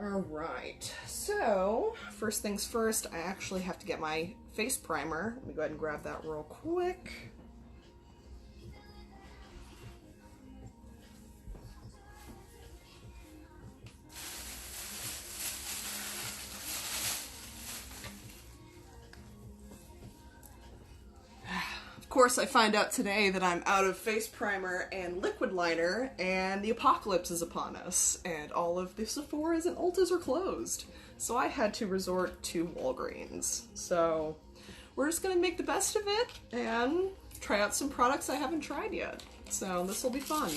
All right, so first things first, I actually have to get my face primer. Let me go ahead and grab that real quick. Of course, I find out today that I'm out of face primer and liquid liner, and the apocalypse is upon us, and all of the Sephoras and Ultas are closed. So I had to resort to Walgreens. So we're just gonna make the best of it and try out some products I haven't tried yet. So this will be fun.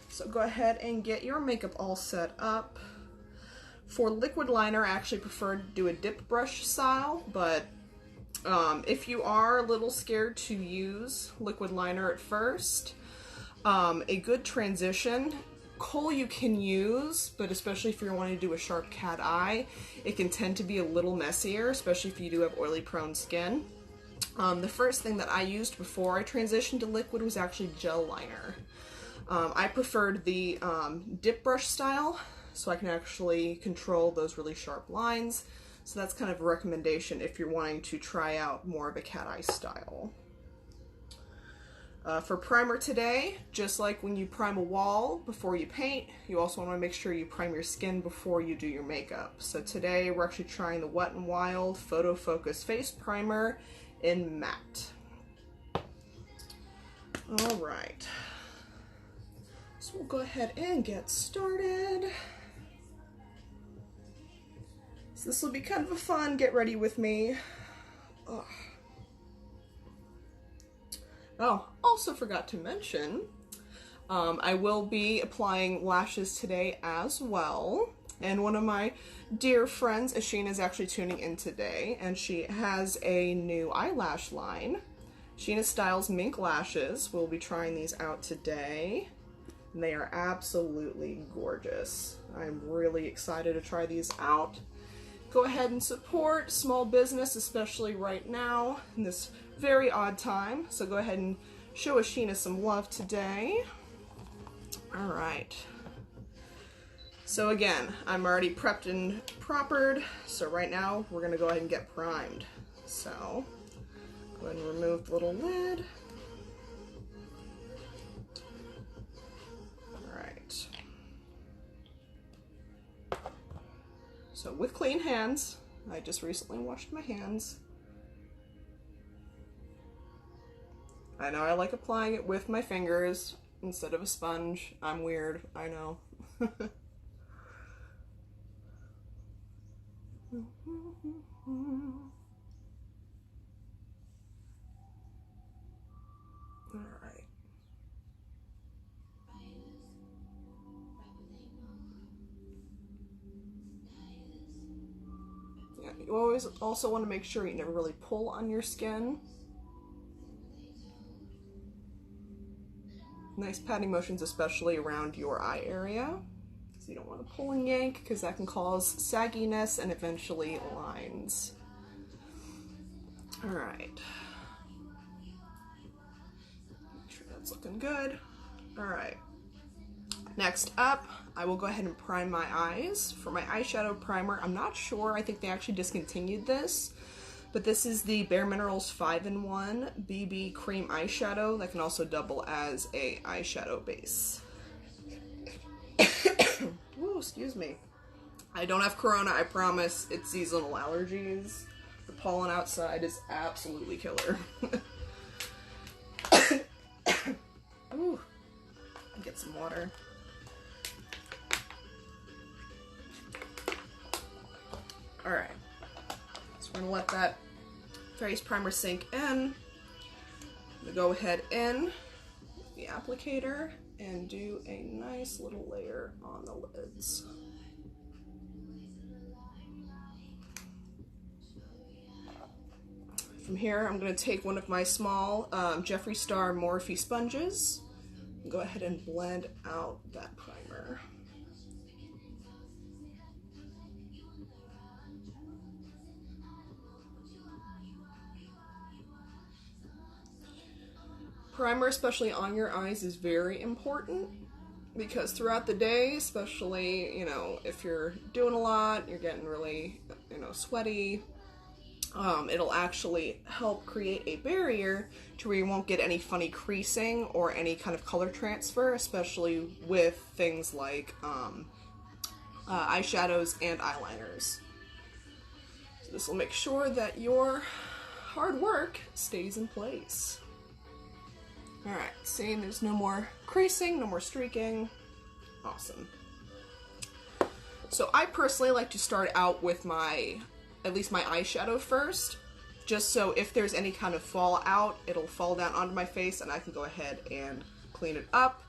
So go ahead and get your makeup all set up. For liquid liner, I actually prefer to do a dip brush style, but if you are a little scared to use liquid liner at first, a good transition, kohl you can use, but especially if you're wanting to do a sharp cat eye, it can tend to be a little messier, especially if you do have oily prone skin. The first thing that I used before I transitioned to liquid was actually gel liner. I preferred the dip brush style, so I can actually control those really sharp lines. So that's kind of a recommendation if you're wanting to try out more of a cat eye style. For primer today, just like when you prime a wall before you paint, you also want to make sure you prime your skin before you do your makeup. So today we're actually trying the Wet n Wild Photo Focus Face Primer in Matte. All right, so we'll go ahead and get started. So this will be kind of a fun get ready with me. Ugh. Oh, also forgot to mention, I will be applying lashes today as well. And one of my dear friends, Ashina, is actually tuning in today, and she has a new eyelash line. Sheena Styles Mink Lashes. We'll be trying these out today. And they are absolutely gorgeous. I'm really excited to try these out. Go ahead and support small business, especially right now in this very odd time. So go ahead and show Ashina some love today. All right. So again, I'm already prepped and propered. So right now we're gonna go ahead and get primed. So go ahead and remove the little lid. All right. So with clean hands, I just recently washed my hands. I know I like applying it with my fingers instead of a sponge. I'm weird, I know. All right. Yeah, you always also want to make sure you never really pull on your skin. Nice patting motions, especially around your eye area. So you don't want to pull and yank because that can cause sagginess and eventually lines. All right. Make sure that's looking good. All right. Next up, I will go ahead and prime my eyes. For my eyeshadow primer, I'm not sure, I think they actually discontinued this, but this is the Bare Minerals 5-in-1 BB Cream Eyeshadow that can also double as a eyeshadow base. Ooh, excuse me. I don't have corona, I promise. It's seasonal allergies. The pollen outside is absolutely killer. Ooh, get some water. All right, so we're gonna let that face primer sink in. We go ahead in with the applicator and do a nice little layer on the lids. From here, I'm gonna take one of my small Jeffree Star Morphe sponges and go ahead and blend out that primer. Primer, especially on your eyes, is very important. because throughout the day, especially, you know, if you're doing a lot, you're getting really, you know, sweaty, it'll actually help create a barrier to where you won't get any funny creasing or any kind of color transfer, especially with things like eyeshadows and eyeliners. So this will make sure that your hard work stays in place. Alright, see, there's no more creasing, no more streaking. Awesome. So I personally like to start out with at least my eyeshadow first, just so if there's any kind of fallout, it'll fall down onto my face and I can go ahead and clean it up,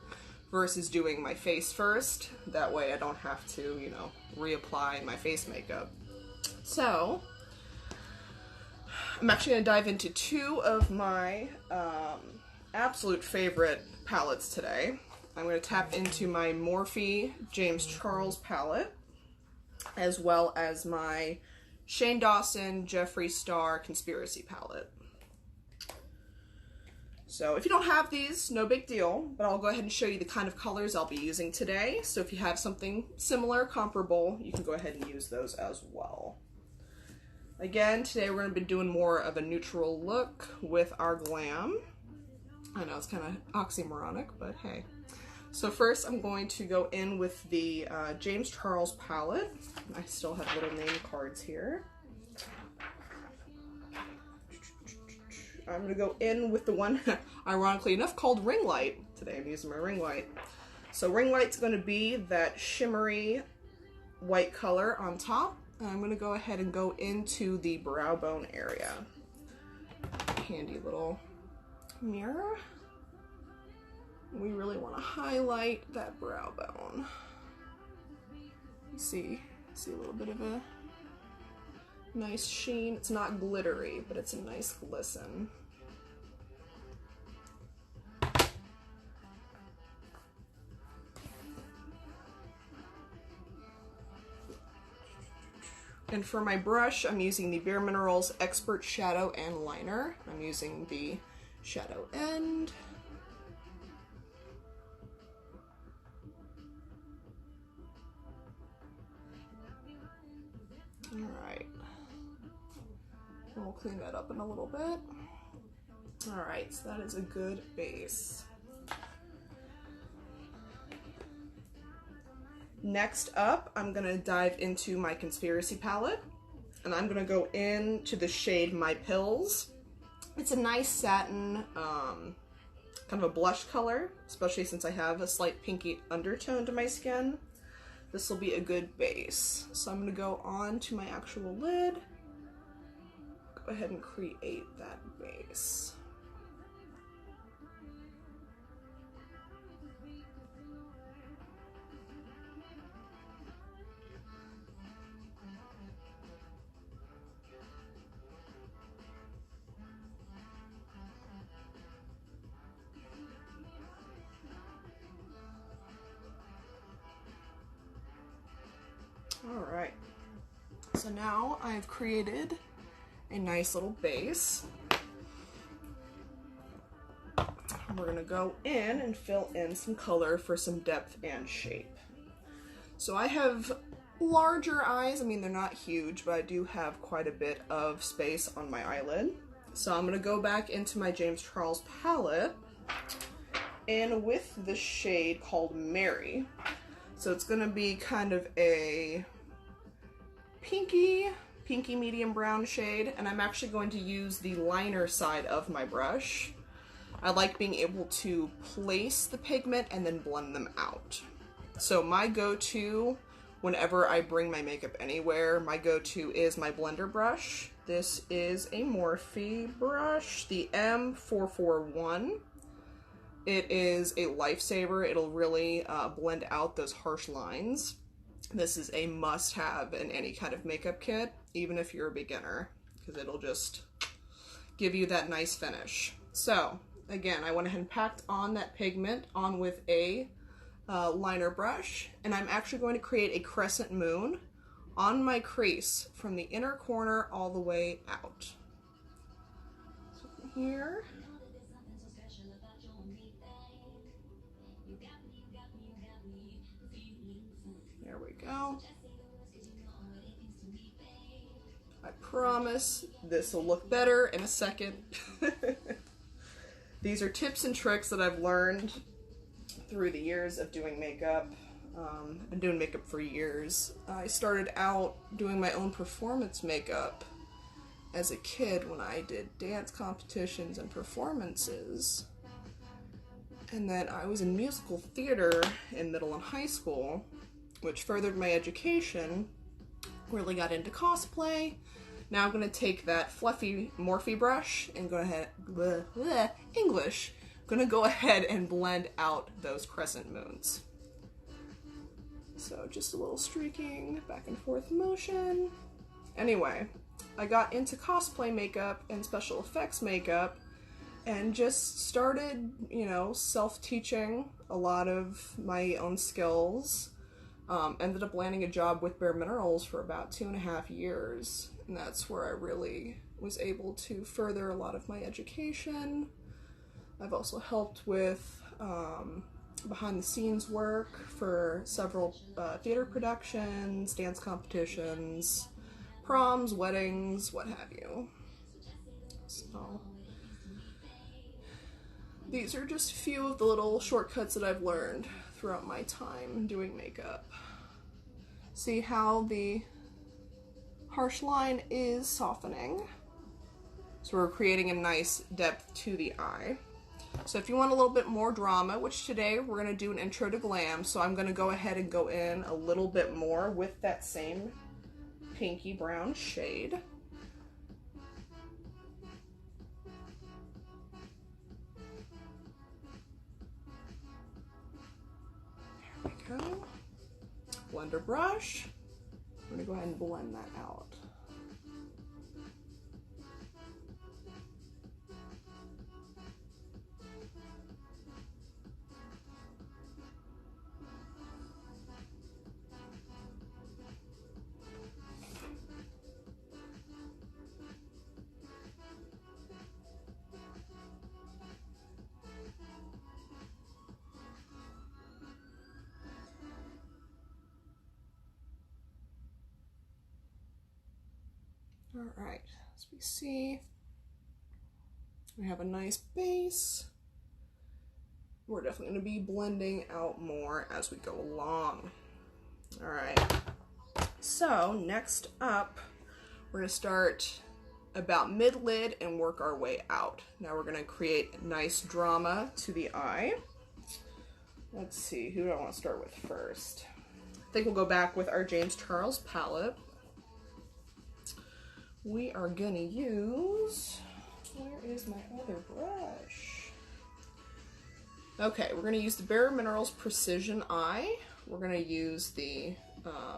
versus doing my face first. That way I don't have to, you know, reapply my face makeup. So, I'm actually going to dive into two of my absolute favorite palettes today. I'm going to tap into my Morphe James Charles palette, as well as my Shane Dawson Jeffree Star Conspiracy palette. So if you don't have these, no big deal, but I'll go ahead and show you the kind of colors I'll be using today. So if you have something similar, comparable, you can go ahead and use those as well. Again, today we're going to be doing more of a neutral look with our Glam. I know it's kind of oxymoronic, but hey. So first I'm going to go in with the James Charles palette. I still have little name cards here. I'm going to go in with the one, ironically enough, called Ring Light. Today I'm using my Ring Light. So Ring Light's going to be that shimmery white color on top. And I'm going to go ahead and go into the brow bone area. Handy little mirror. We really want to highlight that brow bone. See a little bit of a nice sheen. It's not glittery, but it's a nice glisten. And for my brush, I'm using the Bare Minerals Expert Shadow and Liner. I'm using the shadow end. Alright. We'll clean that up in a little bit. Alright, so that is a good base. Next up, I'm going to dive into my Conspiracy palette, and I'm going to go into the shade My Pills. It's a nice satin, kind of a blush color, especially since I have a slight pinky undertone to my skin. This will be a good base. So I'm going to go on to my actual lid, go ahead and create that base. Alright, so now I've created a nice little base. We're going to go in and fill in some color for some depth and shape. So I have larger eyes. I mean, they're not huge, but I do have quite a bit of space on my eyelid. So I'm going to go back into my James Charles palette, and with the shade called Mary. So it's going to be kind of a pinky medium brown shade, and I'm actually going to use the liner side of my brush. I like being able to place the pigment and then blend them out. So my go-to whenever I bring my makeup anywhere, my go-to is my blender brush. This is a Morphe brush, the M441. It is a lifesaver. It'll really blend out those harsh lines. This is a must-have in any kind of makeup kit, even if you're a beginner, because it'll just give you that nice finish. So, again, I went ahead and packed on that pigment on with a liner brush, and I'm actually going to create a crescent moon on my crease from the inner corner all the way out. So from here. go. I promise this will look better in a second. These are tips and tricks that I've learned through the years of doing makeup. I've been doing makeup for years. I started out doing my own performance makeup as a kid when I did dance competitions and performances. And then I was in musical theater in middle and high school, which furthered my education. Really got into cosplay. Now I'm going to take that fluffy Morphe brush and go ahead, English, going to go ahead and blend out those crescent moons. So just a little streaking, back and forth motion. Anyway, I got into cosplay makeup and special effects makeup and just started, you know, self-teaching a lot of my own skills. Ended up landing a job with Bare Minerals for about 2.5 years, and that's where I really was able to further a lot of my education. I've also helped with behind-the-scenes work for several theater productions, dance competitions, proms, weddings, what have you. So these are just a few of the little shortcuts that I've learned throughout my time doing makeup. See how the harsh line is softening? So we're creating a nice depth to the eye. So if you want a little bit more drama, which today we're going to do an intro to Glam, so I'm going to go ahead and go in a little bit more with that same pinky brown shade. There we go. Blender brush. I'm going to go ahead and blend that out. All right, as we see, we have a nice base. We're definitely going to be blending out more as we go along. All right, so next up, we're going to start about mid-lid and work our way out. Now we're going to create nice drama to the eye. Let's see, who do I want to start with first? I think we'll go back with our James Charles palette. We are gonna use, where is my other brush? Okay, we're gonna use the Bare Minerals Precision Eye. We're gonna use the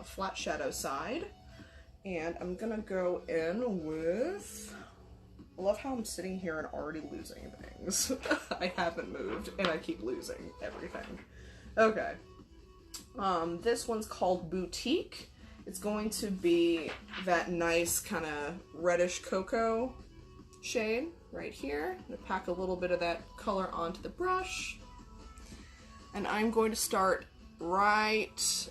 flat shadow side. And I'm gonna go in with, I love how I'm sitting here and already losing things. I haven't moved and I keep losing everything. Okay, this one's called Boutique. It's going to be that nice kind of reddish cocoa shade right here. I'm going to pack a little bit of that color onto the brush. And I'm going to start right,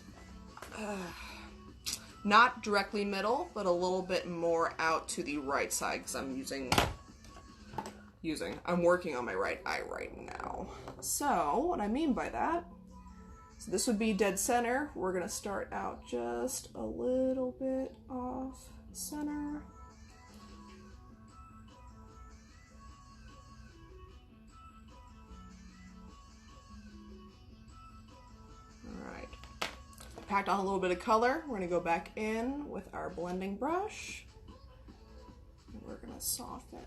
not directly middle, but a little bit more out to the right side because I'm I'm working on my right eye right now. So what I mean by that, so this would be dead center. We're gonna start out just a little bit off center. All right, packed on a little bit of color. We're gonna go back in with our blending brush. And we're gonna soften.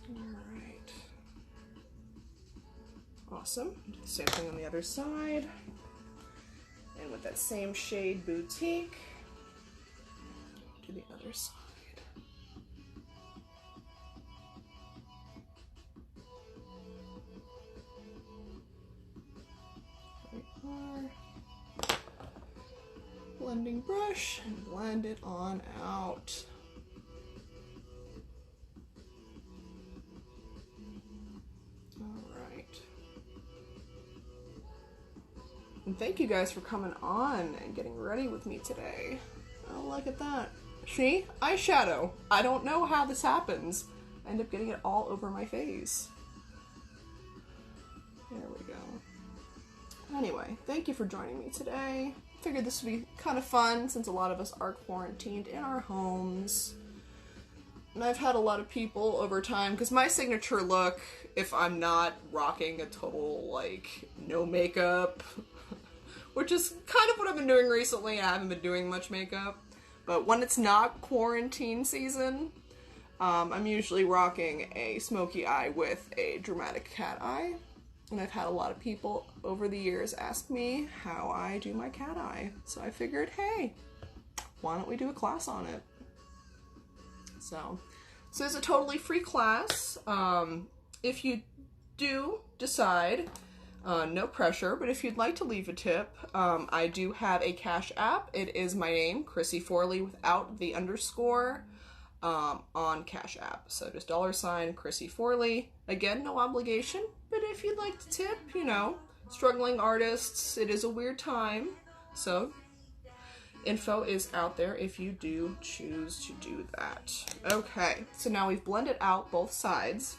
Alright. Awesome. Do the same thing on the other side. And with that same shade Boutique, to the other side. There we are. blending brush and blend it on out. Alright. And thank you guys for coming on and getting ready with me today. Oh, look at that. See? Eyeshadow. I don't know how this happens. I end up getting it all over my face. There we go. Anyway, thank you for joining me today. Figured this would be kind of fun since a lot of us are quarantined in our homes. And I've had a lot of people over time, because my signature look, if I'm not rocking a total, like, no makeup, which is kind of what I've been doing recently. I haven't been doing much makeup. But when it's not quarantine season, I'm usually rocking a smoky eye with a dramatic cat eye. And I've had a lot of people over the years ask me how I do my cat eye. So I figured, hey, why don't we do a class on it? So it's a totally free class. If you do decide, no pressure, but if you'd like to leave a tip, I do have a Cash App. It is my name, Chrissy Forley, without the underscore, on Cash App. So just $ Chrissy Forley. Again, no obligation, but if you'd like to tip, you know, struggling artists, it is a weird time. So info is out there if you do choose to do that. Okay, so now we've blended out both sides.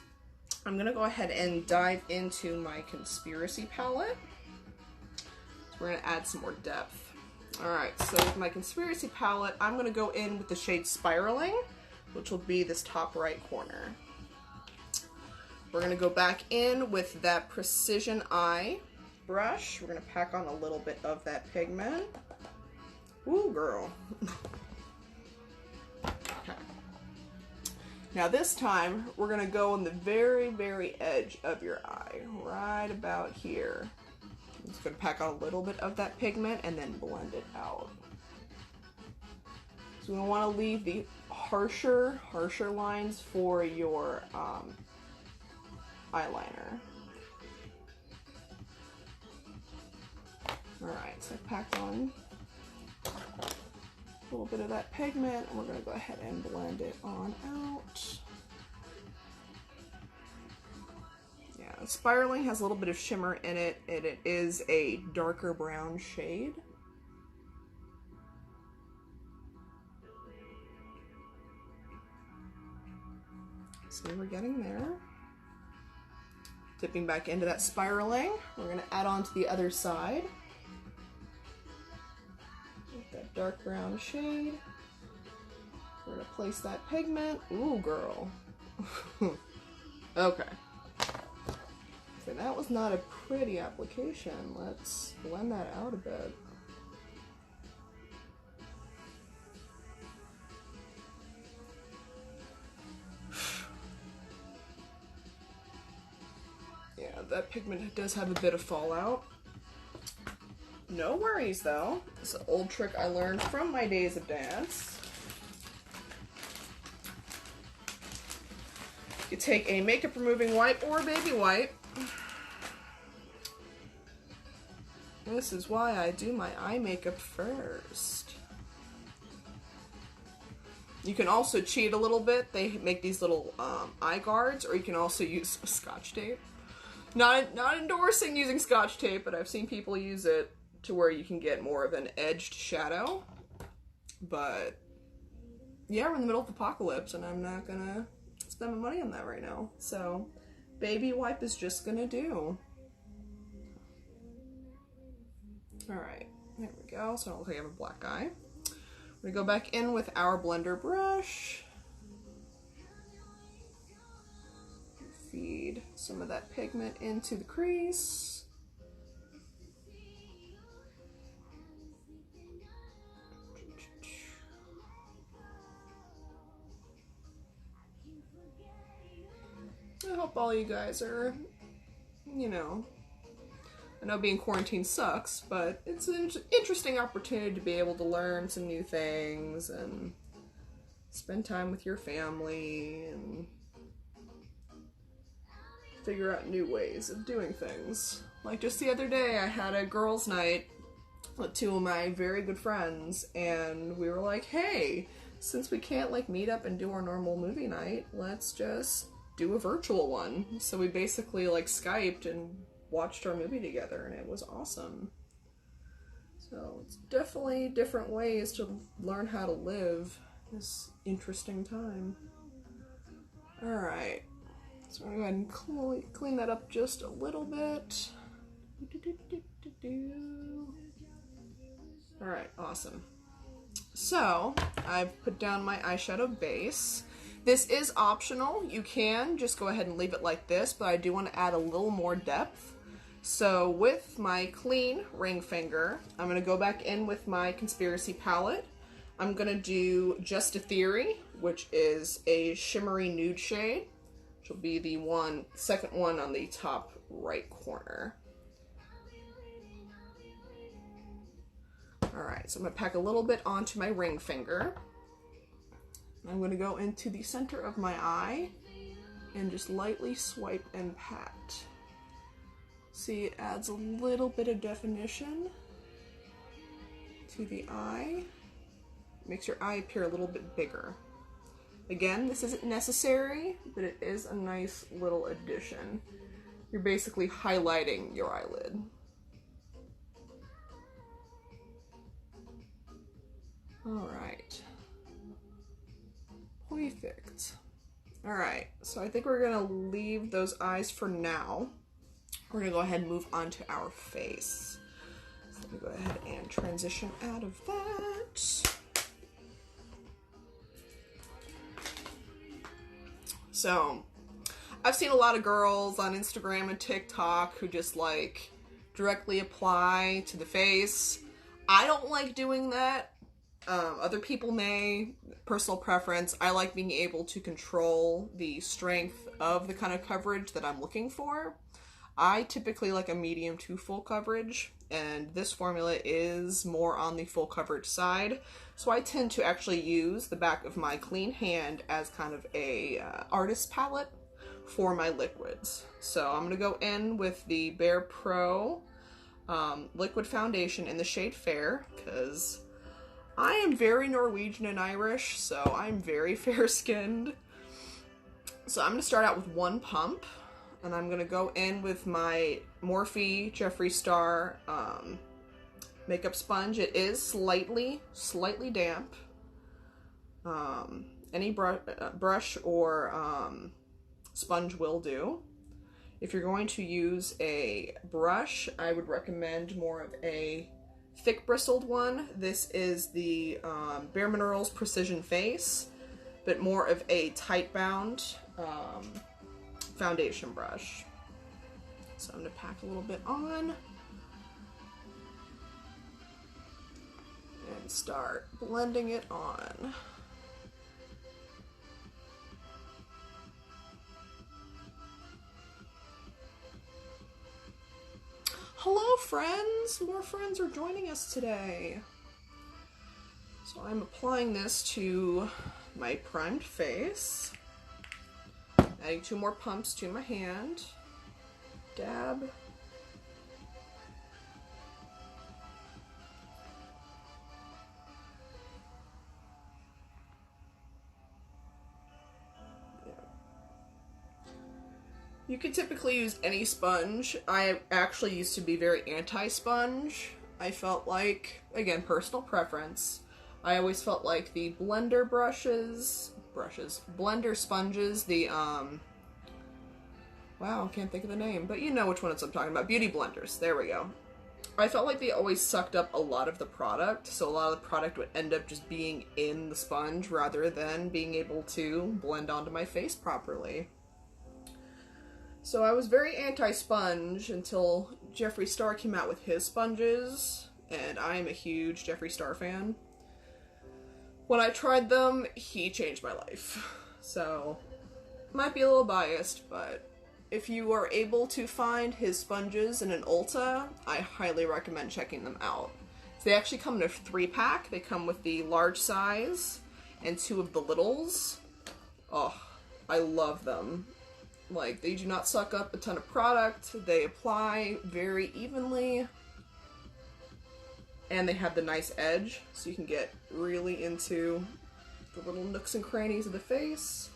I'm gonna go ahead and dive into my Conspiracy palette. So we're gonna add some more depth. Alright, so with my Conspiracy palette, I'm gonna go in with the shade Spiraling, which will be this top right corner. We're gonna go back in with that Precision Eye brush. We're gonna pack on a little bit of that pigment. Ooh, girl. Okay. Now this time, we're gonna go on the very, very edge of your eye, right about here. I'm just gonna pack on a little bit of that pigment and then blend it out. So we wanna leave the harsher lines for your eyeliner. Alright, so I packed on a little bit of that pigment, and we're going to go ahead and blend it on out. Yeah, Spiraling has a little bit of shimmer in it, and it is a darker brown shade. See, we're getting there. Dipping back into that Spiraling, we're going to add on to the other side. That dark brown shade. We're gonna place that pigment. Ooh, girl. Okay. So that was not a pretty application. Let's blend that out a bit. Yeah, that pigment does have a bit of fallout. No worries though. It's an old trick I learned from my days of dance. You take a makeup removing wipe or a baby wipe. This is why I do my eye makeup first. You can also cheat a little bit. They make these little eye guards, or you can also use Scotch tape. Not endorsing using Scotch tape, but I've seen people use it to where you can get more of an edged shadow. But yeah, we're in the middle of apocalypse and I'm not gonna spend my money on that right now. So baby wipe is just gonna do. Alright, there we go. So I don't look like I have a black eye. We're gonna go back in with our blender brush. Feed some of that pigment into the crease. I hope all you guys are, you know, I know being quarantined sucks, but it's an interesting opportunity to be able to learn some new things and spend time with your family and figure out new ways of doing things. Like just the other day, I had a girls' night with two of my very good friends, and we were like, hey, since we can't like meet up and do our normal movie night, let's just do a virtual one. So we basically like Skyped and watched our movie together, and it was awesome. So it's definitely different ways to learn how to live this interesting time. Alright, so I'm going to go ahead and clean that up just a little bit. Alright, awesome. So, I've put down my eyeshadow base. This is optional. You can just go ahead and leave it like this, but I do want to add a little more depth. So with my clean ring finger, I'm going to go back in with my Conspiracy palette. I'm going to do Just a Theory, which is a shimmery nude shade, which will be the second one on the top right corner. Alright, so I'm going to pack a little bit onto my ring finger. I'm going to go into the center of my eye and just lightly swipe and pat. See, it adds a little bit of definition to the eye. Makes your eye appear a little bit bigger. Again, this isn't necessary, but it is a nice little addition. You're basically highlighting your eyelid. Alright. Perfect. Alright, so I think we're going to leave those eyes for now. We're going to go ahead and move on to our face. So let me go ahead and transition out of that. So, I've seen a lot of girls on Instagram and TikTok who just like directly apply to the face. I don't like doing that. Other people may. Personal preference. I like being able to control the strength of the kind of coverage that I'm looking for. I typically like a medium to full coverage, and this formula is more on the full coverage side. So I tend to actually use the back of my clean hand as kind of a artist palette for my liquids. So I'm going to go in with the Bare Pro liquid foundation in the shade Fair, because I am very Norwegian and Irish, so I'm very fair-skinned. So I'm going to start out with one pump, and I'm going to go in with my Morphe Jeffree Star makeup sponge. It is slightly damp. Any brush or sponge will do. If you're going to use a brush, I would recommend more of a thick bristled one. This is the Bare Minerals Precision Face, but more of a tight bound foundation brush. So I'm going to pack a little bit on and start blending it on. Hello friends! More friends are joining us today. So I'm applying this to my primed face. Adding 2 more pumps to my hand. Dab. You can typically use any sponge. I actually used to be very anti-sponge. I felt like, again, personal preference, I always felt like the blender blender sponges, the, wow, I can't think of the name, but you know which one I'm talking about, beauty blenders, there we go. I felt like they always sucked up a lot of the product, so a lot of the product would end up just being in the sponge rather than being able to blend onto my face properly. So I was very anti-sponge until Jeffree Star came out with his sponges, and I am a huge Jeffree Star fan. When I tried them, he changed my life. So, might be a little biased, but if you are able to find his sponges in an Ulta, I highly recommend checking them out. So they actually come in a 3-pack. They come with the large size and 2 of the littles. Oh, I love them. Like, they do not suck up a ton of product. They apply very evenly. And they have the nice edge, so you can get really into the little nooks and crannies of the face.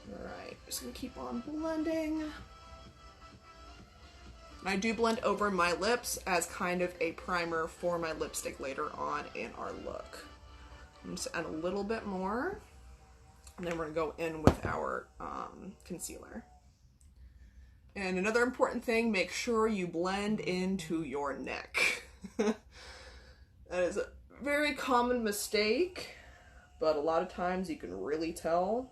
Alright, just gonna keep on blending. I do blend over my lips as kind of a primer for my lipstick later on in our look. I'm just add a little bit more, and then we're gonna go in with our concealer. And another important thing, make sure you blend into your neck. That is a very common mistake, but a lot of times you can really tell.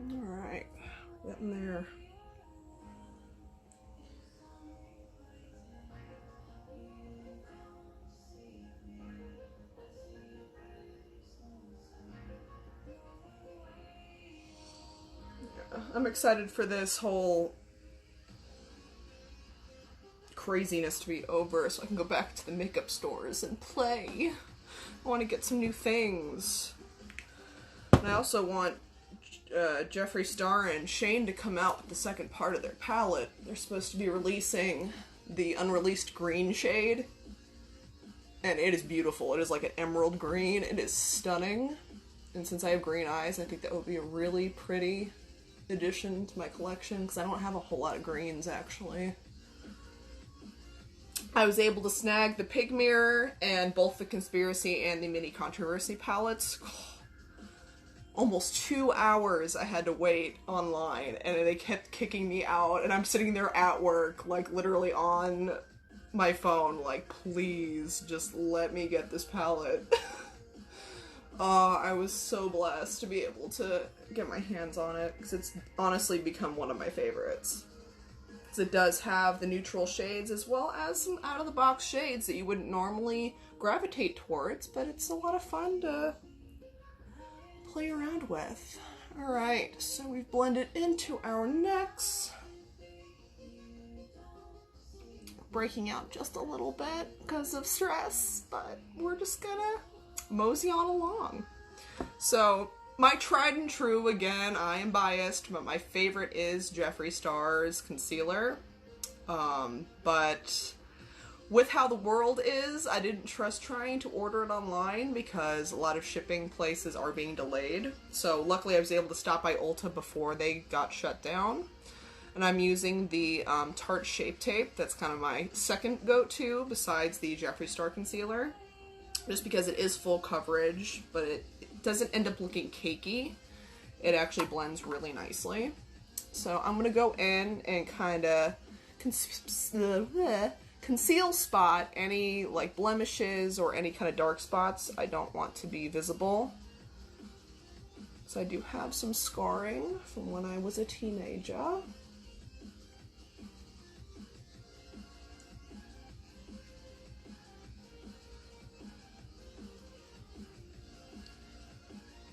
All right, getting there. I'm excited for this whole craziness to be over so I can go back to the makeup stores and play. I want to get some new things. And I also want Jeffree Star and Shane to come out with the second part of their palette. They're supposed to be releasing the unreleased green shade. And it is beautiful. It is like an emerald green. It is stunning. And since I have green eyes, I think that would be a really pretty addition to my collection, because I don't have a whole lot of greens actually. I was able to snag the Pig Mirror and both the Conspiracy and the Mini Controversy palettes. Almost 2 hours I had to wait online, and they kept kicking me out, and I'm sitting there at work, like literally on my phone, like, please just let me get this palette. I was so blessed to be able to get my hands on it, because it's honestly become one of my favorites. Because it does have the neutral shades as well as some out-of-the-box shades that you wouldn't normally gravitate towards, but it's a lot of fun to play around with. Alright, so we've blended into our necks. Breaking out just a little bit because of stress, but we're just gonna mosey on along. So, my tried and true, again, I am biased, but my favorite is Jeffree Star's concealer. But with how the world is, I didn't trust trying to order it online because a lot of shipping places are being delayed. So luckily I was able to stop by Ulta before they got shut down. And I'm using the Tarte Shape Tape. That's kind of my second go-to besides the Jeffree Star concealer. Just because it is full coverage, but it doesn't end up looking cakey. It actually blends really nicely. So I'm going to go in and kind of conceal spot any like blemishes or any kind of dark spots I don't want to be visible. So I do have some scarring from when I was a teenager.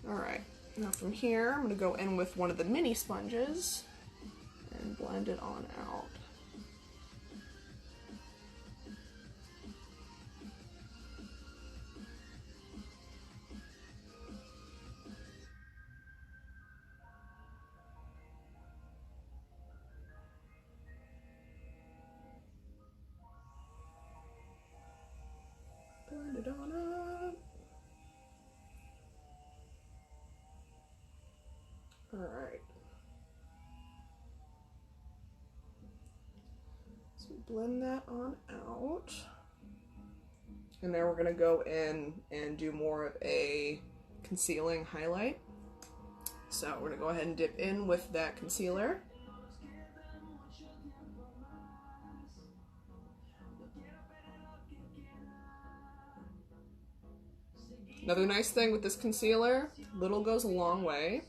Alright, now from here I'm going to go in with one of the mini sponges and blend it on out. Blend it on up. Alright. So blend that on out. And now we're going to go in and do more of a concealing highlight. So we're going to go ahead and dip in with that concealer. Another nice thing with this concealer, little goes a long way.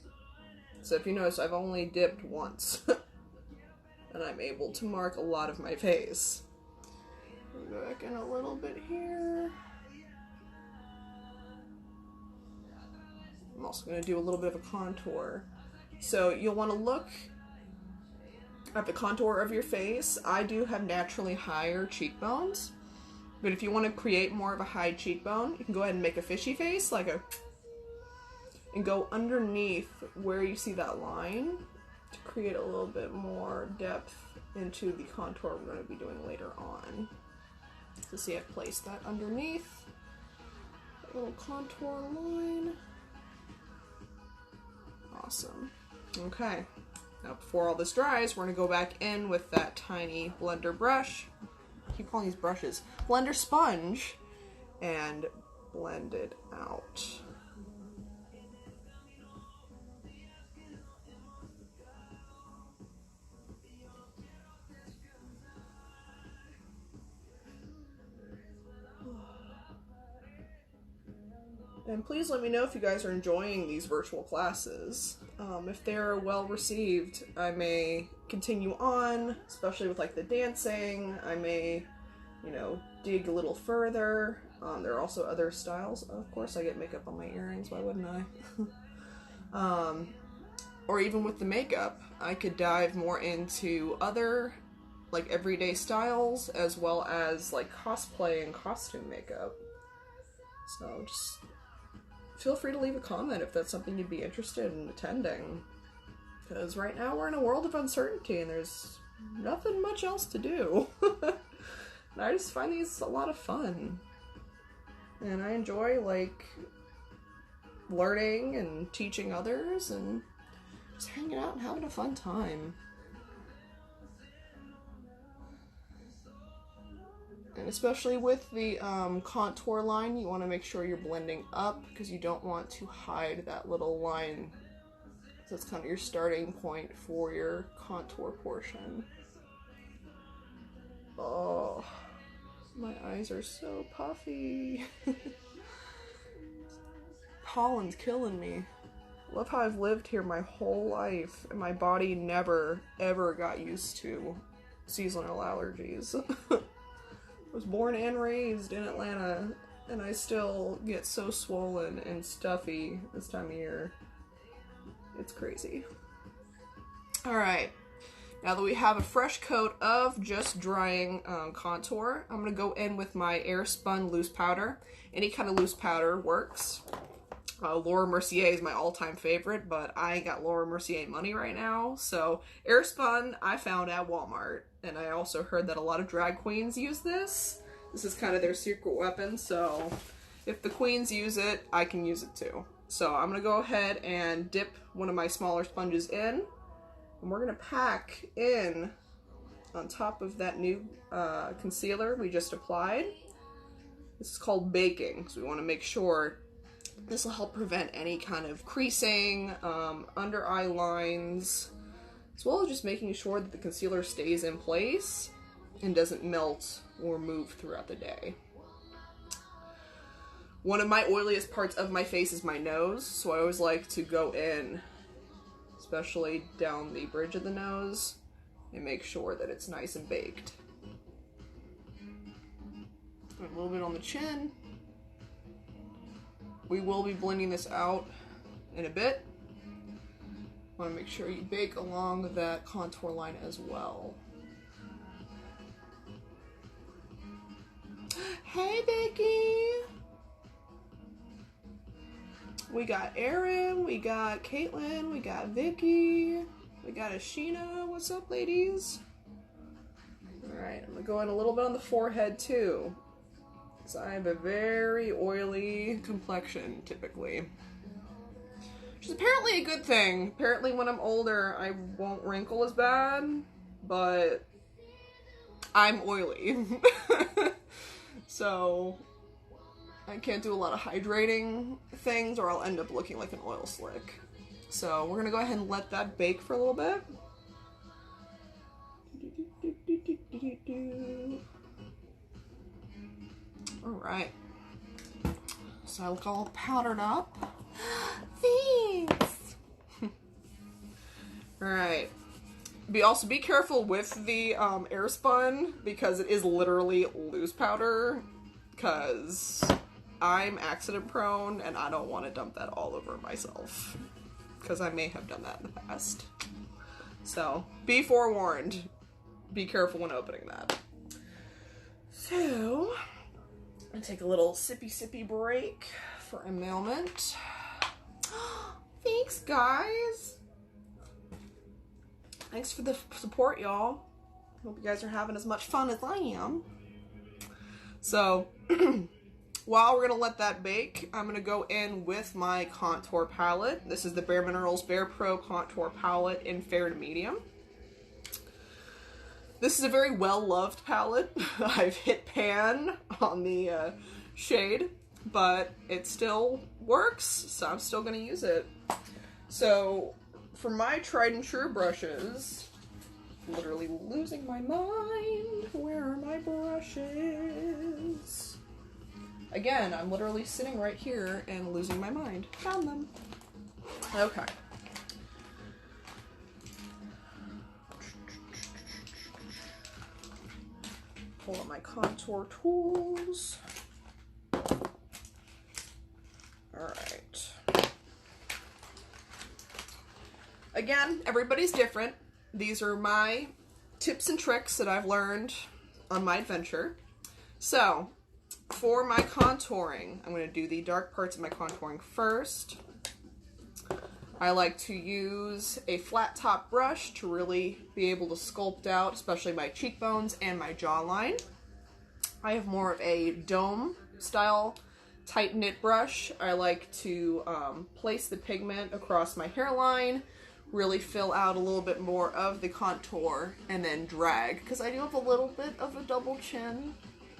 So if you notice, I've only dipped once. And I'm able to mark a lot of my face. Go back in a little bit here. I'm also going to do a little bit of a contour. So you'll want to look at the contour of your face. I do have naturally higher cheekbones. But if you want to create more of a high cheekbone, you can go ahead and make a fishy face, like a, and go underneath where you see that line to create a little bit more depth into the contour we're going to be doing later on. So see, I've placed that underneath that little contour line. Awesome. Okay, now before all this dries, we're going to go back in with that tiny blender brush. I keep calling these brushes. Blender sponge, and blend it out. And please let me know if you guys are enjoying these virtual classes. If they're well received, I may continue on, especially with like the dancing. I may, you know, dig a little further. There are also other styles. Of course, I get makeup on my earrings. Why wouldn't I? Or even with the makeup, I could dive more into other like everyday styles as well as like cosplay and costume makeup. So just feel free to leave a comment if that's something you'd be interested in attending. Because right now we're in a world of uncertainty and there's nothing much else to do. And I just find these a lot of fun. And I enjoy like learning and teaching others and just hanging out and having a fun time. And especially with the contour line, you want to make sure you're blending up because you don't want to hide that little line. So that's kind of your starting point for your contour portion. Oh, my eyes are so puffy. Pollen's killing me. Love how I've lived here my whole life and my body never, ever got used to seasonal allergies. I was born and raised in Atlanta, and I still get so swollen and stuffy this time of year. It's crazy. Alright, now that we have a fresh coat of just drying contour, I'm going to go in with my Airspun loose powder. Any kind of loose powder works. Laura Mercier is my all-time favorite, but I ain't got Laura Mercier money right now, so Airspun I found at Walmart, and I also heard that a lot of drag queens use this. This is kind of their secret weapon, so if the queens use it, I can use it too. So I'm going to go ahead and dip one of my smaller sponges in, and we're going to pack in on top of that new concealer we just applied. This is called baking, so we want to make sure this will help prevent any kind of creasing, under eye lines, as well as just making sure that the concealer stays in place and doesn't melt or move throughout the day. One of my oiliest parts of my face is my nose, so I always like to go in, especially down the bridge of the nose, and make sure that it's nice and baked. A little bit on the chin. We will be blending this out in a bit. Want to make sure you bake along that contour line as well. Hey, Vicky! We got Erin, we got Caitlin, we got Vicky, we got Ashina. What's up, ladies? Alright, I'm going to go in a little bit on the forehead, too. So I have a very oily complexion, typically. Which is apparently a good thing. Apparently when I'm older, I won't wrinkle as bad, but I'm oily. So I can't do a lot of hydrating things or I'll end up looking like an oil slick. So we're gonna go ahead and let that bake for a little bit. Alright. So I look all powdered up. Thanks! Alright. Also be careful with the Airspun because it is literally loose powder. Because I'm accident prone and I don't want to dump that all over myself. Because I may have done that in the past. So be forewarned. Be careful when opening that. So I'm gonna take a little sippy break for a moment. Thanks, guys. Thanks for the support, y'all. Hope you guys are having as much fun as I am. So, while we're gonna let that bake, I'm gonna go in with my contour palette. This is the Bare Minerals Bare Pro Contour Palette in Fair to Medium. This is a very well-loved palette. I've hit pan on the shade, but it still works, so I'm still gonna use it. So, for my tried and true brushes, literally losing my mind. Where are my brushes? Again, I'm literally sitting right here and losing my mind. Found them. Okay. Pull out my contour tools. Alright. Again, everybody's different. These are my tips and tricks that I've learned on my adventure. So, for my contouring, I'm going to do the dark parts of my contouring first. I like to use a flat top brush to really be able to sculpt out, especially my cheekbones and my jawline. I have more of a dome style tight knit brush. I like to place the pigment across my hairline, really fill out a little bit more of the contour, and then drag, because I do have a little bit of a double chin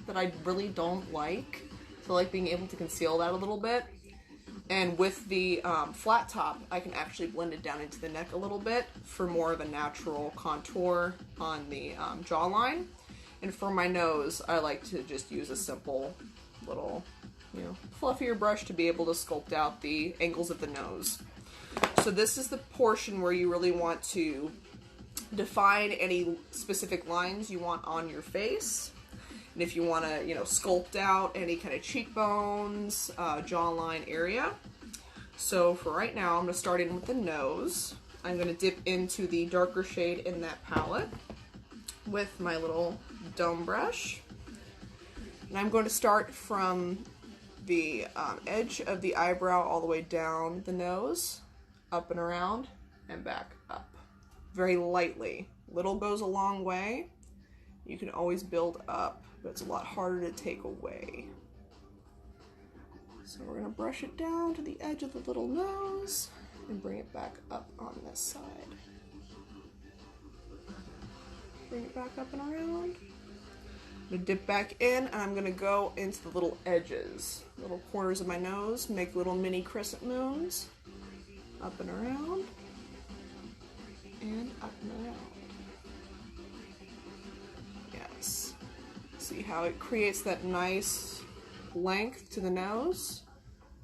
that I really don't like. So I like being able to conceal that a little bit. And with the flat top, I can actually blend it down into the neck a little bit for more of a natural contour on the jawline. And for my nose, I like to just use a simple little, fluffier brush to be able to sculpt out the angles of the nose. So this is the portion where you really want to define any specific lines you want on your face. And if you want to, sculpt out any kind of cheekbones, jawline area. So for right now, I'm going to start in with the nose. I'm going to dip into the darker shade in that palette with my little dome brush. And I'm going to start from the edge of the eyebrow all the way down the nose, up and around, and back up. Very lightly. Little goes a long way. You can always build up, but it's a lot harder to take away. So we're going to brush it down to the edge of the little nose and bring it back up on this side. Bring it back up and around. I'm going to dip back in, and I'm going to go into the little edges, little corners of my nose, make little mini crescent moons, up and around, and up and around. Yes. See how it creates that nice length to the nose,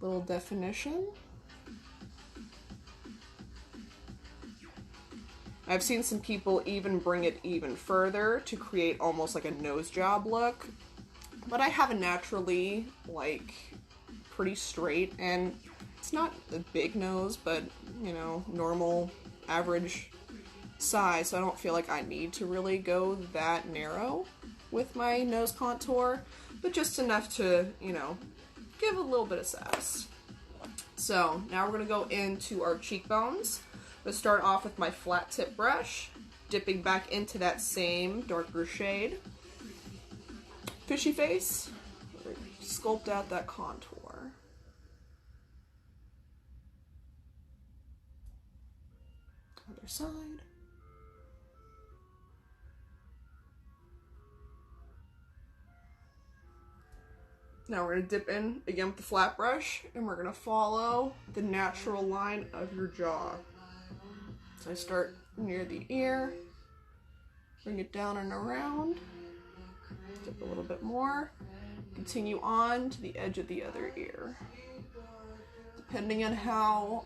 little definition. I've seen some people even bring it even further to create almost like a nose job look, but I have a naturally pretty straight, and it's not a big nose, but normal average size, so I don't feel like I need to really go that narrow with my nose contour, but just enough to, give a little bit of sass. So now we're going to go into our cheekbones. I'm going to start off with my flat tip brush, dipping back into that same darker shade. Fishy face, sculpt out that contour. Other side. Now we're going to dip in again with the flat brush, and we're going to follow the natural line of your jaw. So I start near the ear, bring it down and around, dip a little bit more, continue on to the edge of the other ear. Depending on how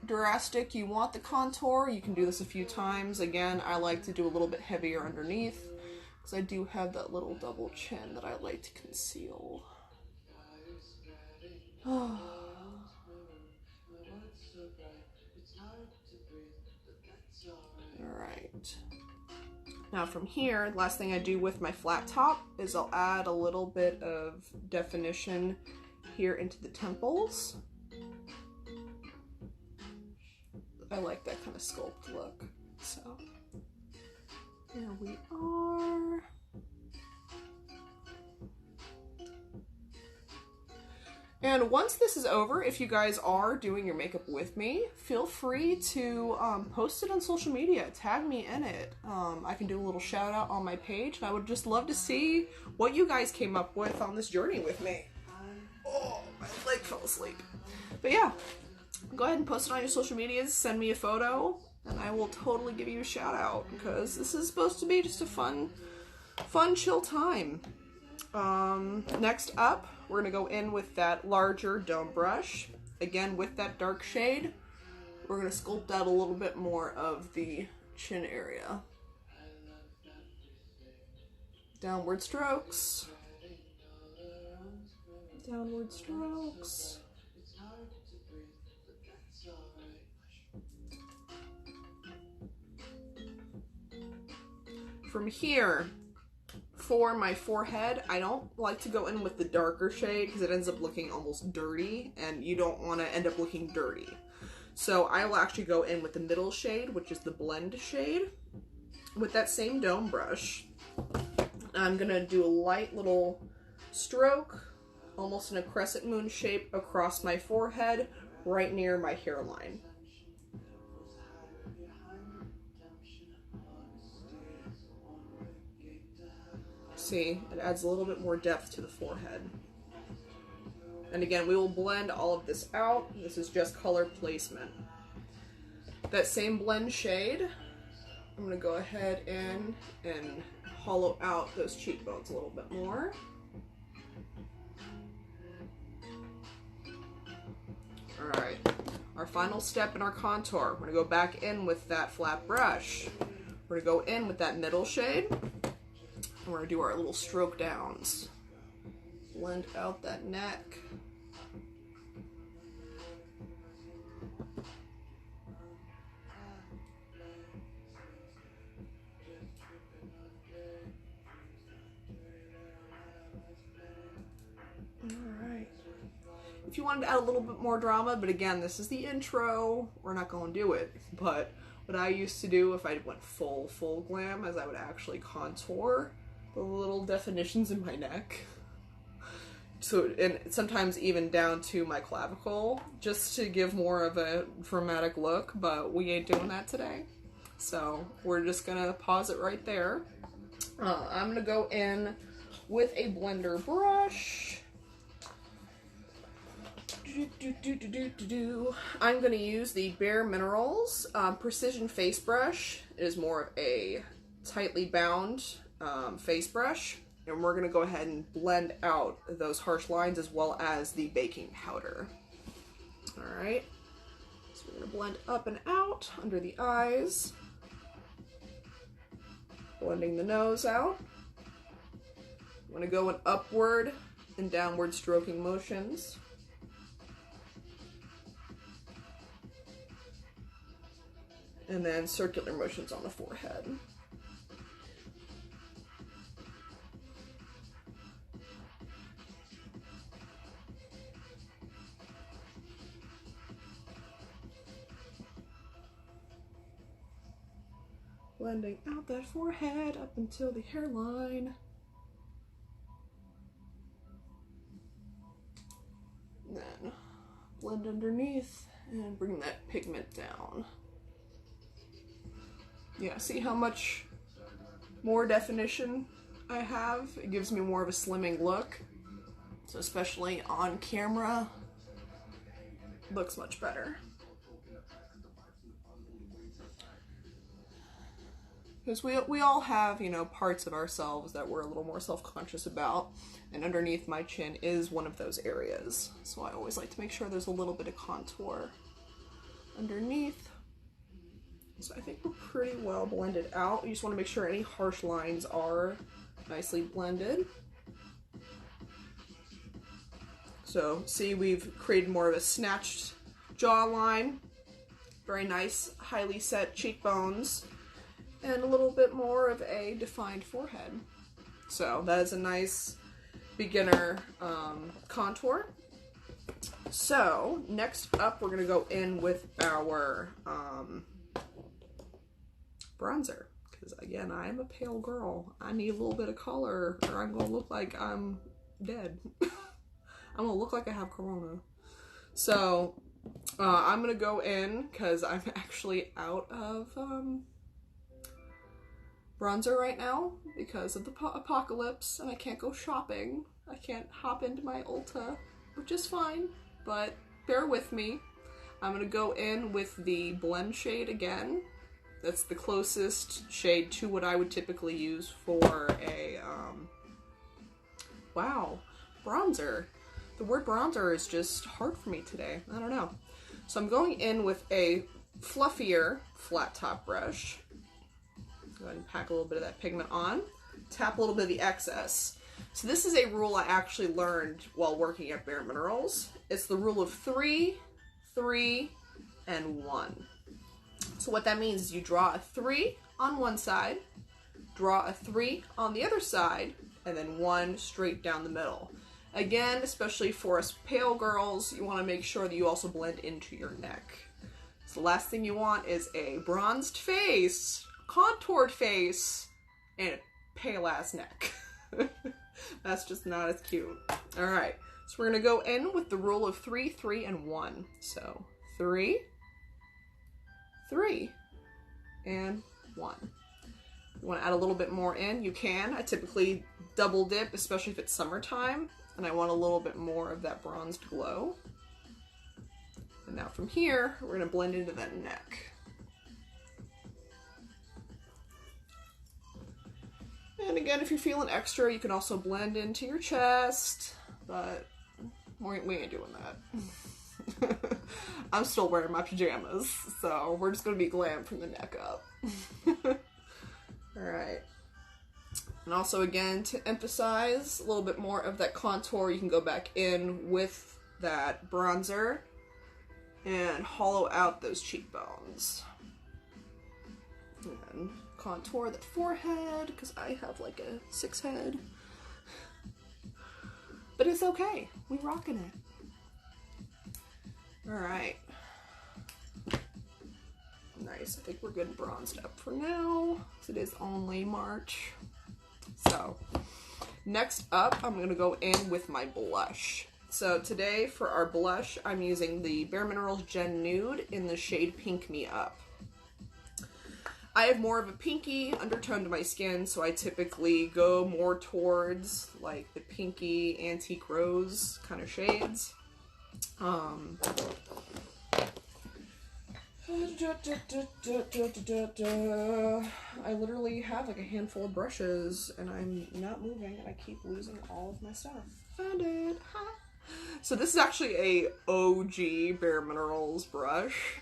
drastic you want the contour, you can do this a few times. Again, I like to do a little bit heavier underneath, because I do have that little double chin that I like to conceal. Alright. Now from here, last thing I do with my flat top is I'll add a little bit of definition here into the temples. I like that kind of sculpt look. So there we are. And once this is over, if you guys are doing your makeup with me, feel free to post it on social media. Tag me in it. I can do a little shout out on my page. And I would just love to see what you guys came up with on this journey with me. Oh, my leg fell asleep. But yeah, go ahead and post it on your social medias. Send me a photo, and I will totally give you a shout out because this is supposed to be just a fun, chill time. Next up, we're gonna go in with that larger dome brush. Again, with that dark shade, we're gonna sculpt out a little bit more of the chin area. Downward strokes. Downward strokes. From here, for my forehead, I don't like to go in with the darker shade because it ends up looking almost dirty, and you don't want to end up looking dirty. So I will actually go in with the middle shade, which is the blend shade. With that same dome brush, I'm going to do a light little stroke, almost in a crescent moon shape, across my forehead, right near my hairline. See, it adds a little bit more depth to the forehead. And again, we will blend all of this out. This is just color placement. That same blend shade, I'm going to go ahead and hollow out those cheekbones a little bit more. Alright, our final step in our contour. We're going to go back in with that flat brush. We're going to go in with that middle shade. We're going to do our little stroke downs. Blend out that neck. Alright. If you wanted to add a little bit more drama, but again, this is the intro, we're not going to do it. But what I used to do if I went full glam is I would actually contour the little definitions in my neck. So, and sometimes even down to my clavicle, just to give more of a dramatic look, but we ain't doing that today. So we're just gonna pause it right there. I'm gonna go in with a blender brush. I'm gonna use the Bare Minerals Precision Face Brush. It is more of a tightly bound face brush, and we're going to go ahead and blend out those harsh lines as well as the baking powder. Alright, so we're going to blend up and out under the eyes, blending the nose out. I'm going to go in upward and downward stroking motions. And then circular motions on the forehead. Blending out that forehead up until the hairline. And then blend underneath and bring that pigment down. Yeah, see how much more definition I have? It gives me more of a slimming look. So especially on camera, looks much better. Because we all have, you know, parts of ourselves that we're a little more self-conscious about, and underneath my chin is one of those areas. So I always like to make sure there's a little bit of contour underneath. So I think we're pretty well blended out. You just want to make sure any harsh lines are nicely blended. So see, we've created more of a snatched jawline, very nice, highly set cheekbones. and a little bit more of a defined forehead. So that is a nice beginner contour. So next up, we're going to go in with our bronzer. Because again, I am a pale girl. I need a little bit of color or I'm going to look like I'm dead. I'm going to look like I have corona. So I'm going to go in because I'm actually out of bronzer right now because of the apocalypse and I can't go shopping. I can't hop into my Ulta, which is fine, but bear with me. I'm going to go in with the blend shade again. That's the closest shade to what I would typically use for a, wow, bronzer. The word bronzer is just hard for me today. I don't know. So I'm going in with a fluffier flat top brush. Go ahead and pack a little bit of that pigment on. Tap a little bit of the excess. So this is a rule I actually learned while working at Bare Minerals. It's the rule of 3, 3, and 1. So what that means is you draw a 3 on one side, draw a 3 on the other side, and then 1 straight down the middle. Again, especially for us pale girls, you want to make sure that you also blend into your neck. So the last thing you want is a bronzed face, contoured face, and a pale ass neck. That's just not as cute. All right, so we're gonna go in with the rule of 3, 3, and 1. So 3, 3, and 1. You want to add a little bit more in, you can. I typically double dip, especially if it's summertime, and I want a little bit more of that bronzed glow. And now from here, we're gonna blend into that neck. And again, if you're feeling extra, you can also blend into your chest, but we ain't doing that. I'm still wearing my pajamas, so we're just gonna be glam from the neck up. Alright. And also again, to emphasize a little bit more of that contour, you can go back in with that bronzer and hollow out those cheekbones. And contour that forehead, because I have like a 6 head. But it's okay. We rocking it. Alright. Nice. I think we're good bronzed up for now, because it is only March. So, next up, I'm going to go in with my blush. So today, for our blush, I'm using the Bare Minerals Gen Nude in the shade Pink Me Up. I have more of a pinky undertone to my skin, so I typically go more towards like the pinky antique rose kind of shades. I literally have like a handful of brushes and I'm not moving and I keep losing all of my stuff. Found it! Ha! So this is actually a OG Bare Minerals brush.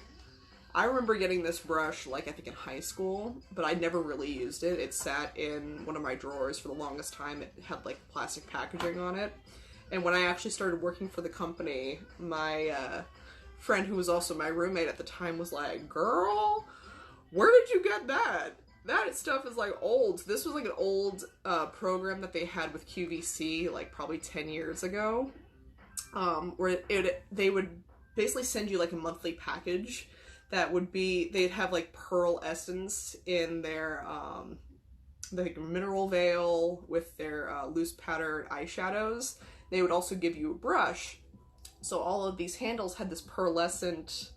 I remember getting this brush, like, I think in high school, but I never really used it. It sat in one of my drawers for the longest time. It had, like, plastic packaging on it. And when I actually started working for the company, my friend, who was also my roommate at the time, was like, "Girl, where did you get that? That stuff is, like, old." This was, like, an old program that they had with QVC, like, probably 10 years ago, where they would basically send you, like, a monthly package. That would be, they'd have like pearl essence in their like mineral veil with their loose powder eyeshadows. They would also give you a brush. So all of these handles had this pearlescent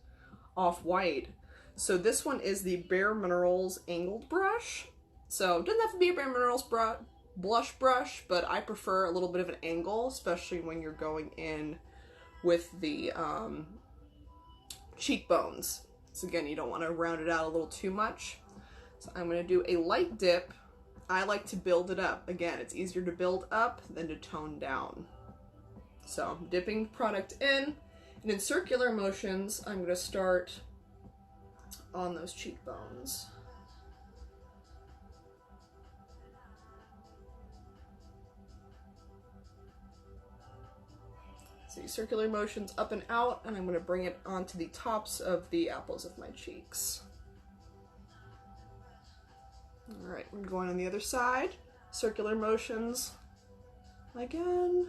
off-white. So this one is the Bare Minerals angled brush. So it doesn't have to be a Bare Minerals blush brush, but I prefer a little bit of an angle, especially when you're going in with the cheekbones. So again, you don't want to round it out a little too much. So I'm going to do a light dip. I like to build it up. Again, it's easier to build up than to tone down. So I'm dipping product in, and in circular motions, I'm going to start on those cheekbones. So circular motions up and out, and I'm going to bring it onto the tops of the apples of my cheeks. Alright, we're going on the other side. Circular motions. Again.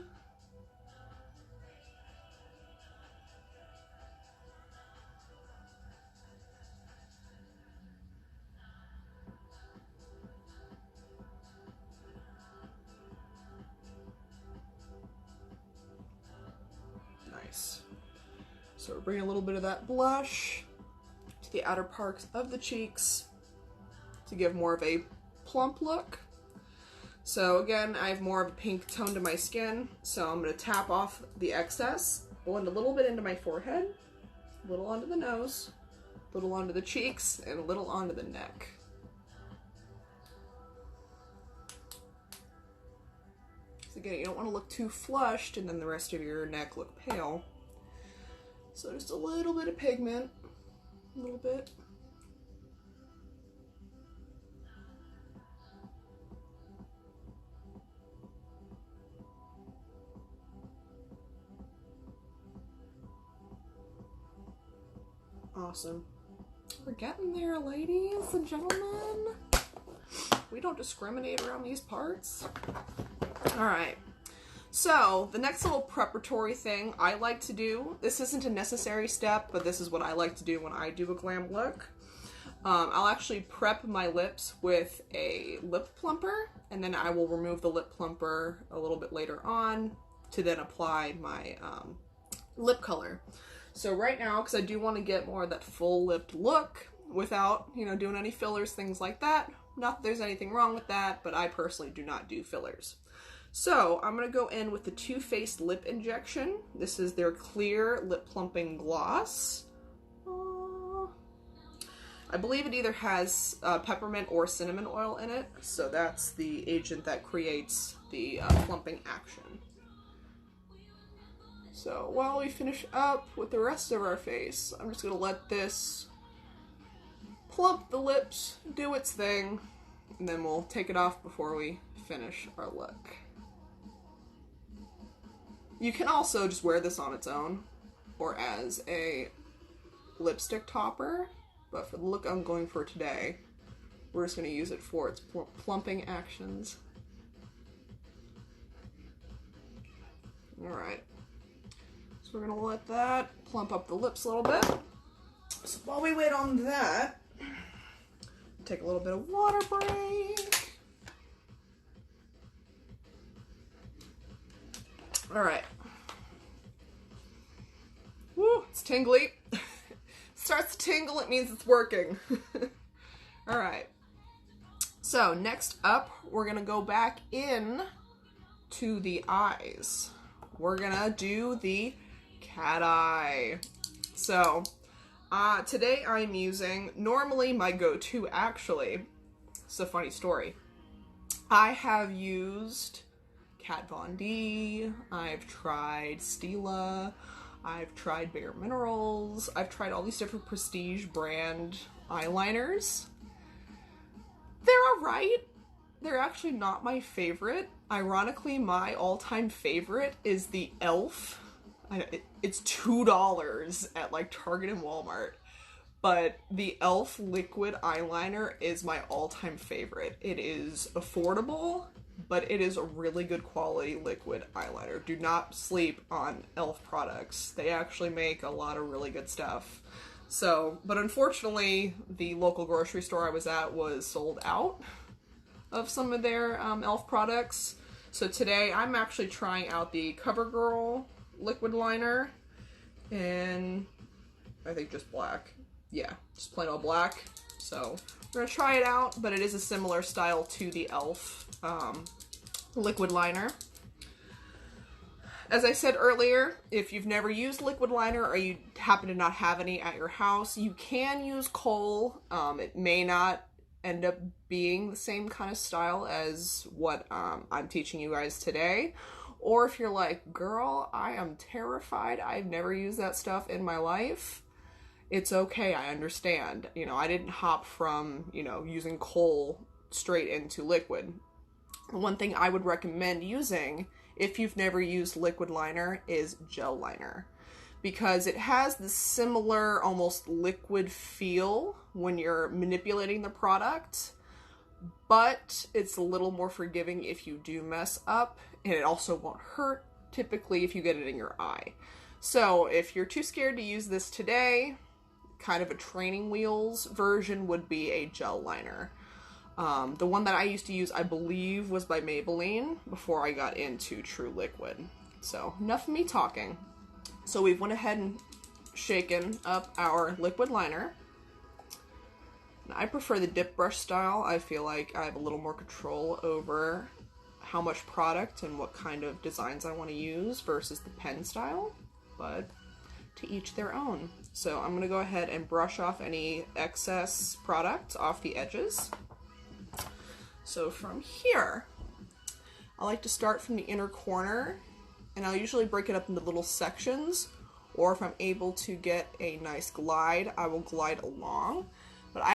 Nice. So we're bringing a little bit of that blush to the outer parts of the cheeks to give more of a plump look. So again, I have more of a pink tone to my skin, so I'm going to tap off the excess, blend a little bit into my forehead, a little onto the nose, a little onto the cheeks, and a little onto the neck. So again, you don't want to look too flushed and then the rest of your neck look pale. So just a little bit of pigment, a little bit. Awesome. We're getting there, ladies and gentlemen. We don't discriminate around these parts. Alright. So, the next little preparatory thing I like to do, this isn't a necessary step, but this is what I like to do when I do a glam look. I'll actually prep my lips with a lip plumper, and then I will remove the lip plumper a little bit later on to then apply my lip color. So right now, because I do want to get more of that full-lipped look without, you know, doing any fillers, things like that. Not that there's anything wrong with that, but I personally do not do fillers. So I'm going to go in with the Too Faced Lip Injection. This is their clear lip plumping gloss. I believe it either has peppermint or cinnamon oil in it, so that's the agent that creates the plumping action. So while we finish up with the rest of our face, I'm just going to let this plump the lips, do its thing, and then we'll take it off before we finish our look. You can also just wear this on its own, or as a lipstick topper, but for the look I'm going for today, we're just going to use it for its plumping actions. Alright. So we're going to let that plump up the lips a little bit. So while we wait on that, take a little bit of water break. Alright. Woo, it's tingly. Starts to tingle, it means it's working. Alright. So next up, we're going to go back in to the eyes. We're going to do the cat eye. So today I'm using, normally my go-to actually, it's a funny story. I have used Kat Von D, I've tried Stila, I've tried Bare Minerals, I've tried all these different prestige brand eyeliners. They're alright. They're actually not my favorite. Ironically, my all-time favorite is the e.l.f. It's $2 at like Target and Walmart. But the e.l.f. liquid eyeliner is my all-time favorite. It is affordable, but it is a really good quality liquid eyeliner. Do not sleep on e.l.f. products. They actually make a lot of really good stuff. So, but unfortunately, the local grocery store I was at was sold out of some of their e.l.f. products. So today I'm actually trying out the CoverGirl liquid liner in, I think, just black. Yeah, just plain old black. So we're gonna try it out, but it is a similar style to the e.l.f. Liquid liner. As I said earlier, if you've never used liquid liner or you happen to not have any at your house, you can use Kohl. It may not end up being the same kind of style as what I'm teaching you guys today. Or if you're like, girl, I am terrified, I've never used that stuff in my life, it's okay, I understand. You know, I didn't hop from, you know, using Kohl straight into liquid. One thing I would recommend using, if you've never used liquid liner, is gel liner. Because it has this similar, almost liquid feel when you're manipulating the product, but it's a little more forgiving if you do mess up, and it also won't hurt typically if you get it in your eye. So if you're too scared to use this today, kind of a training wheels version would be a gel liner. The one that I used to use, I believe, was by Maybelline before I got into True Liquid. So enough of me talking. So we've went ahead and shaken up our liquid liner. And I prefer the dip brush style. I feel like I have a little more control over how much product and what kind of designs I want to use versus the pen style, but to each their own. So I'm going to go ahead and brush off any excess product off the edges. So from here, I like to start from the inner corner, and I'll usually break it up into little sections, or if I'm able to get a nice glide, I will glide along.